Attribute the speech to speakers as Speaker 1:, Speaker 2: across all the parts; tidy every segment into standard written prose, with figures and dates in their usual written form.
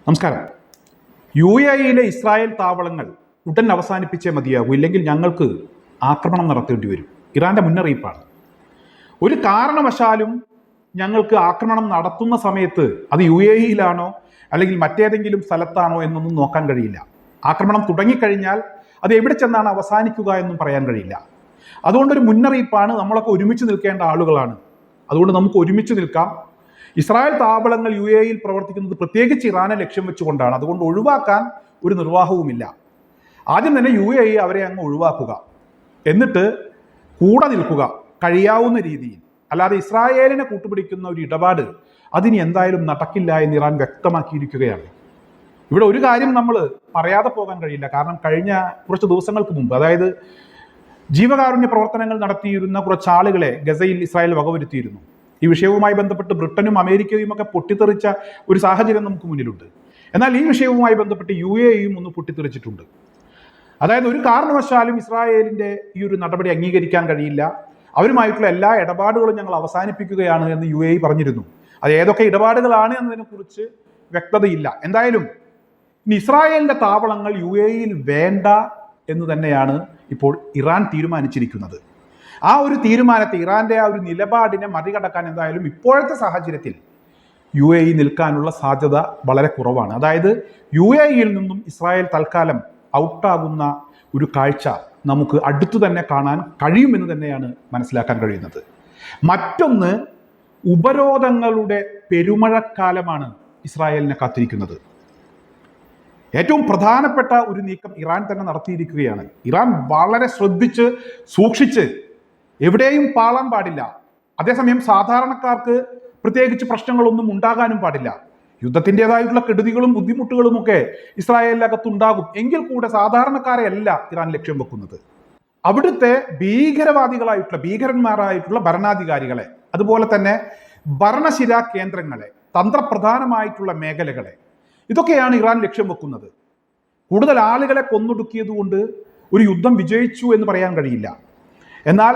Speaker 1: നമസ്കാരം. UAE Israel താവളങ്ങൾ ഉടൻ അവസാനിപ്പിച്ചേ മതിയാകൂ, ഇല്ലെങ്കിൽ ഞങ്ങൾക്ക് ആക്രമണം നടത്തേണ്ടി വരും. ഇറാന്റെ മുന്നറിയിപ്പാണ്. ഒരു കാരണവശാലും ഞങ്ങൾക്ക് ആക്രമണം നടത്തുന്ന സമയത്ത് അത് UAE അല്ലെങ്കിൽ മറ്റേതെങ്കിലും സ്ഥലത്താണോ എന്നൊന്നും നോക്കാൻ കഴിയില്ല. ആക്രമണം തുടങ്ങിക്കഴിഞ്ഞാൽ അത് എവിടെ ചെന്നാണ് അവസാനിക്കുക എന്നും പറയാൻ കഴിയില്ല. അതുകൊണ്ടൊരു മുന്നറിയിപ്പാണ്. നമ്മളൊക്കെ ഒരുമിച്ച് നിൽക്കേണ്ട ആളുകളാണ്. അതുകൊണ്ട് നമുക്ക് ഒരുമിച്ച് നിൽക്കാം. ഇസ്രായേൽ താവളങ്ങൾ UAE പ്രവർത്തിക്കുന്നത് പ്രത്യേകിച്ച് ഇറാനെ ലക്ഷ്യം വെച്ചുകൊണ്ടാണ്. അതുകൊണ്ട് ഒഴിവാക്കാൻ ഒരു നിർവാഹവുമില്ല. ആദ്യം തന്നെ UAE അവരെ അങ്ങ് ഒഴിവാക്കുക, എന്നിട്ട് കൂടെ നിൽക്കുക കഴിയാവുന്ന രീതിയിൽ. അല്ലാതെ ഇസ്രായേലിനെ കൂട്ടുപിടിക്കുന്ന ഒരു ഇടപാട് അതിന് എന്തായാലും നടക്കില്ല എന്ന് ഇറാൻ വ്യക്തമാക്കിയിരിക്കുകയാണ്. ഇവിടെ ഒരു കാര്യം നമ്മൾ പറയാതെ പോകാൻ കഴിയില്ല. കാരണം കഴിഞ്ഞ കുറച്ച് ദിവസങ്ങൾക്ക് മുമ്പ്, അതായത് ജീവകാരുണ്യ പ്രവർത്തനങ്ങൾ നടത്തിയിരുന്ന കുറച്ച് ആളുകളെ ഗസയിൽ ഇസ്രായേൽ വകവരുത്തിയിരുന്നു. ഈ വിഷയവുമായി ബന്ധപ്പെട്ട് ബ്രിട്ടനും അമേരിക്കയും ഒക്കെ പൊട്ടിത്തെറിച്ച ഒരു സാഹചര്യം നമുക്ക് മുന്നിലുണ്ട്. എന്നാൽ ഈ വിഷയവുമായി ബന്ധപ്പെട്ട് UAEയും ഒന്ന് പൊട്ടിത്തെറിച്ചിട്ടുണ്ട്. അതായത് ഒരു കാരണവശാലും ഇസ്രായേലിൻ്റെ ഈ ഒരു നടപടി അംഗീകരിക്കാൻ കഴിയില്ല, അവരുമായിട്ടുള്ള എല്ലാ ഇടപാടുകളും ഞങ്ങൾ അവസാനിപ്പിക്കുകയാണ് എന്ന് UAE പറഞ്ഞിരുന്നു. അത് ഏതൊക്കെ ഇടപാടുകളാണ് എന്നതിനെക്കുറിച്ച് വ്യക്തതയില്ല. എന്തായാലും ഇനി ഇസ്രായേലിൻ്റെ താവളങ്ങൾ UAEയിൽ വേണ്ട എന്ന് തന്നെയാണ് ഇപ്പോൾ ഇറാൻ തീരുമാനിച്ചിരിക്കുന്നത്. ആ ഒരു തീരുമാനത്തെ, ഇറാന്റെ ആ ഒരു നിലപാടിനെ മറികടക്കാൻ എന്തായാലും ഇപ്പോഴത്തെ സാഹചര്യത്തിൽ UAE നിൽക്കാനുള്ള സാധ്യത വളരെ കുറവാണ്. അതായത് UAEയിൽ നിന്നും ഇസ്രായേൽ തൽക്കാലം ഔട്ടാകുന്ന ഒരു കാഴ്ച നമുക്ക് അടുത്തു തന്നെ കാണാൻ കഴിയുമെന്ന് തന്നെയാണ് മനസ്സിലാക്കാൻ കഴിയുന്നത്. മറ്റൊന്ന്, ഉപരോധങ്ങളുടെ പെരുമഴക്കാലമാണ് ഇസ്രായേലിനെ കാത്തിരിക്കുന്നത്. ഏറ്റവും പ്രധാനപ്പെട്ട ഒരു നീക്കം ഇറാൻ തന്നെ നടത്തിയിരിക്കുകയാണ്. ഇറാൻ വളരെ ശ്രദ്ധിച്ച് സൂക്ഷിച്ച് എവിടെയും പാളാൻ പാടില്ല. അതേസമയം സാധാരണക്കാർക്ക് പ്രത്യേകിച്ച് പ്രശ്നങ്ങളൊന്നും ഉണ്ടാകാനും പാടില്ല. യുദ്ധത്തിൻ്റെതായിട്ടുള്ള കെടുതികളും ബുദ്ധിമുട്ടുകളും ഒക്കെ ഇസ്രായേലിനകത്തുണ്ടാകും. എങ്കിൽ കൂടെ സാധാരണക്കാരെ അല്ല ഇറാൻ ലക്ഷ്യം വെക്കുന്നത്. അവിടുത്തെ ഭീകരന്മാരായിട്ടുള്ള ഭരണാധികാരികളെ, അതുപോലെ തന്നെ ഭരണശിരാ കേന്ദ്രങ്ങളെ, തന്ത്രപ്രധാനമായിട്ടുള്ള മേഖലകളെ, ഇതൊക്കെയാണ് ഇറാൻ ലക്ഷ്യം വെക്കുന്നത്. കൂടുതൽ ആളുകളെ കൊന്നൊടുക്കിയതുകൊണ്ട് ഒരു യുദ്ധം വിജയിച്ചു എന്ന് പറയാൻ കഴിയില്ല. എന്നാൽ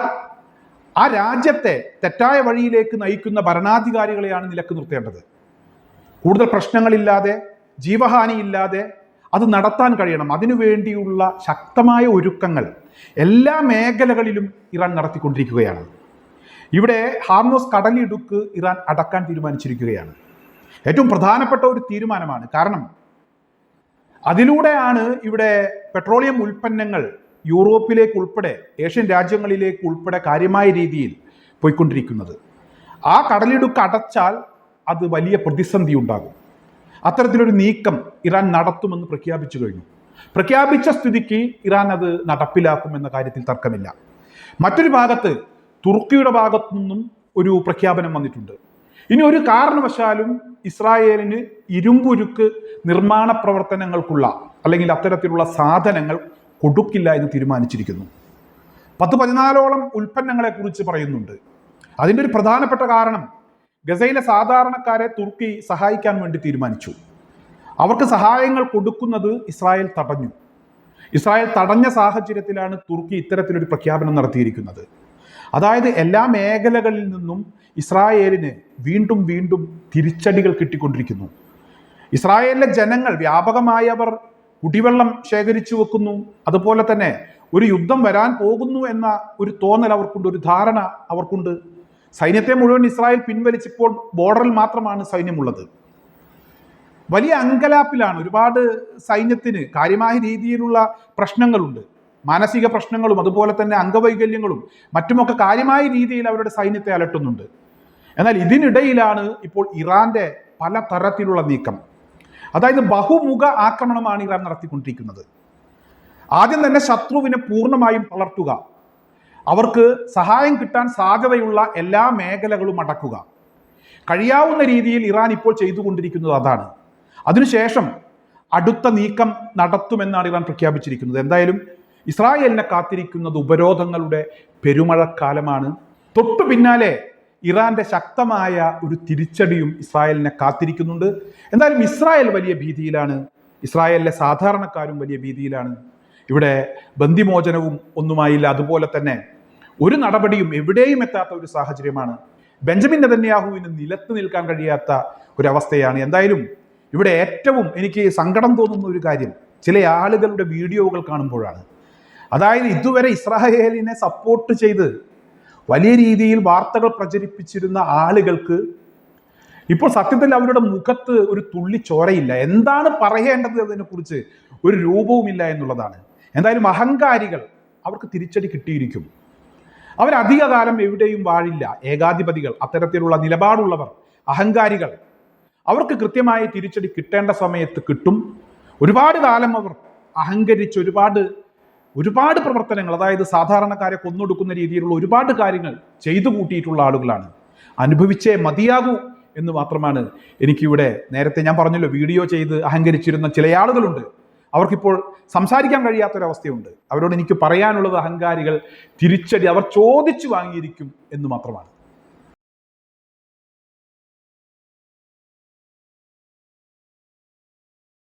Speaker 1: ആ രാജ്യത്തെ തെറ്റായ വഴിയിലേക്ക് നയിക്കുന്ന ഭരണാധികാരികളെയാണ് നിലക്ക് നിർത്തേണ്ടത്. കൂടുതൽ പ്രശ്നങ്ങളില്ലാതെ, ജീവഹാനിയില്ലാതെ അത് നടത്താൻ കഴിയണം. അതിനുവേണ്ടിയുള്ള ശക്തമായ ഒരുക്കങ്ങൾ എല്ലാ മേഖലകളിലും ഇറാൻ നടത്തിക്കൊണ്ടിരിക്കുകയാണ്. ഇവിടെ ഹാർമോസ് കടലിടുക്ക് ഇറാൻ അടക്കാൻ തീരുമാനിച്ചിരിക്കുകയാണ്. ഏറ്റവും പ്രധാനപ്പെട്ട ഒരു തീരുമാനമാണ്. കാരണം അതിലൂടെയാണ് ഇവിടെ പെട്രോളിയം ഉൽപ്പന്നങ്ങൾ യൂറോപ്പിലേക്ക് ഉൾപ്പെടെ ഏഷ്യൻ രാജ്യങ്ങളിലേക്ക് ഉൾപ്പെടെ കാര്യമായ രീതിയിൽ പോയിക്കൊണ്ടിരിക്കുന്നത്. ആ കടലിടുക്ക് അടച്ചാൽ അത് വലിയ പ്രതിസന്ധി ഉണ്ടാകും. അത്തരത്തിലൊരു നീക്കം ഇറാൻ നടത്തുമെന്ന് പ്രഖ്യാപിച്ചു കഴിഞ്ഞു. പ്രഖ്യാപിച്ച സ്ഥിതിക്ക് ഇറാൻ അത് നടപ്പിലാക്കുമെന്ന കാര്യത്തിൽ തർക്കമില്ല. മറ്റൊരു ഭാഗത്ത് തുർക്കിയുടെ ഭാഗത്തു നിന്നും ഒരു പ്രഖ്യാപനം വന്നിട്ടുണ്ട്. ഇനി ഒരു കാരണവശാലും ഇസ്രായേലിന് ഇരുമ്പുരുക്ക് നിർമ്മാണ പ്രവർത്തനങ്ങൾക്കുള്ള അല്ലെങ്കിൽ അത്തരത്തിലുള്ള സാധനങ്ങൾ കൊടുക്കില്ല എന്ന് തീരുമാനിച്ചിരിക്കുന്നു. 10-14 ഉൽപ്പന്നങ്ങളെ കുറിച്ച് പറയുന്നുണ്ട്. അതിൻ്റെ ഒരു പ്രധാനപ്പെട്ട കാരണം, ഗസയിലെ സാധാരണക്കാരെ തുർക്കി സഹായിക്കാൻ വേണ്ടി തീരുമാനിച്ചു. അവർക്ക് സഹായങ്ങൾ കൊടുക്കുന്നത് ഇസ്രായേൽ തടഞ്ഞു. ഇസ്രായേൽ തടഞ്ഞ സാഹചര്യത്തിലാണ് തുർക്കി ഇത്തരത്തിലൊരു പ്രഖ്യാപനം നടത്തിയിരിക്കുന്നത്. അതായത് എല്ലാ മേഖലകളിൽ നിന്നും ഇസ്രായേലിന് വീണ്ടും വീണ്ടും തിരിച്ചടികൾ കിട്ടിക്കൊണ്ടിരിക്കുന്നു. ഇസ്രായേലിലെ ജനങ്ങൾ വ്യാപകമായി അവർ കുടിവെള്ളം ശേഖരിച്ചു വെക്കുന്നു. അതുപോലെ തന്നെ ഒരു യുദ്ധം വരാൻ പോകുന്നു എന്ന ഒരു തോന്നൽ അവർക്കുണ്ട്, ഒരു ധാരണ അവർക്കുണ്ട്. സൈന്യത്തെ മുഴുവൻ ഇസ്രായേൽ പിൻവലിച്ചപ്പോൾ ബോർഡറിൽ മാത്രമാണ് സൈന്യമുള്ളത്. വലിയ അങ്കലാപ്പിലാണ്. ഒരുപാട് സൈന്യത്തിന് കാര്യമായ രീതിയിലുള്ള പ്രശ്നങ്ങളുണ്ട്. മാനസിക പ്രശ്നങ്ങളും അതുപോലെ തന്നെ അംഗവൈകല്യങ്ങളും മറ്റുമൊക്കെ കാര്യമായ രീതിയിൽ അവരുടെ സൈന്യത്തെ അലട്ടുന്നുണ്ട്. എന്നാൽ ഇതിനിടയിലാണ് ഇപ്പോൾ ഇറാന്റെ പല തരത്തിലുള്ള നീക്കം. അതായത് ബഹുമുഖ ആക്രമണമാണ് ഇറാൻ നടത്തിക്കൊണ്ടിരിക്കുന്നത്. ആദ്യം തന്നെ ശത്രുവിനെ പൂർണ്ണമായും തളർത്തുക, അവർക്ക് സഹായം കിട്ടാൻ സാധ്യതയുള്ള എല്ലാ മേഖലകളും അടക്കുക. കഴിയാവുന്ന രീതിയിൽ ഇറാൻ ഇപ്പോൾ ചെയ്തുകൊണ്ടിരിക്കുന്നത് അതാണ്. അതിനുശേഷം അടുത്ത നീക്കം നടത്തുമെന്നാണ് ഇറാൻ പ്രഖ്യാപിച്ചിരിക്കുന്നത്. എന്തായാലും ഇസ്രായേലിനെ കാത്തിരിക്കുന്നത് ഉപരോധങ്ങളുടെ പെരുമഴക്കാലമാണ്. തൊട്ടു പിന്നാലെ ഇറാന്റെ ശക്തമായ ഒരു തിരിച്ചടിയും ഇസ്രായേലിനെ കാത്തിരിക്കുന്നുണ്ട്. എന്തായാലും ഇസ്രായേൽ വലിയ ഭീതിയിലാണ്. ഇസ്രായേലിലെ സാധാരണക്കാരും വലിയ ഭീതിയിലാണ്. ഇവിടെ ബന്ദിമോചനവും ഒന്നുമായില്ല. അതുപോലെ തന്നെ ഒരു നടപടിയും എവിടെയും എത്താത്ത ഒരു സാഹചര്യമാണ്. ബെഞ്ചമിൻ നെതന്യാഹുവിന് നിലത്ത് നിൽക്കാൻ കഴിയാത്ത ഒരവസ്ഥയാണ്. എന്തായാലും ഇവിടെ ഏറ്റവും എനിക്ക് സങ്കടം തോന്നുന്ന ഒരു കാര്യം ചില ആളുകളുടെ വീഡിയോകൾ കാണുമ്പോഴാണ്. അതായത് ഇതുവരെ ഇസ്രായേലിനെ സപ്പോർട്ട് ചെയ്ത് വലിയ രീതിയിൽ വാർത്തകൾ പ്രചരിപ്പിച്ചിരുന്ന ആളുകൾക്ക് ഇപ്പോൾ സത്യത്തിൽ അവരുടെ മുഖത്ത് ഒരു തുള്ളി ചോരയില്ല. എന്താണ് പറയേണ്ടത് അതിനെക്കുറിച്ച് ഒരു രൂപവുമില്ല എന്നുള്ളതാണ്. എന്തായാലും അഹങ്കാരികൾ അവർക്ക് തിരിച്ചടി കിട്ടിയിരിക്കും. അവരധികകാലം എവിടെയും വാഴില്ല. ഏകാധിപതികൾ, അത്തരത്തിലുള്ള നിലപാടുള്ളവർ, അഹങ്കാരികൾ, അവർക്ക് കൃത്യമായി തിരിച്ചടി കിട്ടേണ്ട സമയത്ത് കിട്ടും. ഒരുപാട് കാലം അവർ അഹങ്കരിച്ച് ഒരുപാട് പ്രവർത്തനങ്ങൾ, അതായത് സാധാരണക്കാരെ കൊന്നൊടുക്കുന്ന രീതിയിലുള്ള ഒരുപാട് കാര്യങ്ങൾ ചെയ്തു കൂട്ടിയിട്ടുള്ള ആളുകളാണ്. അനുഭവിച്ചേ മതിയാകൂ എന്ന് മാത്രമാണ് എനിക്കിവിടെ, നേരത്തെ ഞാൻ പറഞ്ഞല്ലോ, വീഡിയോ ചെയ്ത് അഹങ്കരിച്ചിരുന്ന ചില ആളുകളുണ്ട്. അവർക്കിപ്പോൾ സംസാരിക്കാൻ കഴിയാത്തൊരവസ്ഥയുണ്ട്. അവരോട് എനിക്ക് പറയാനുള്ളത്, അഹങ്കാരികൾ തിരിച്ചടി അവർ ചോദിച്ചു വാങ്ങിയിരിക്കും എന്ന് മാത്രമാണ്.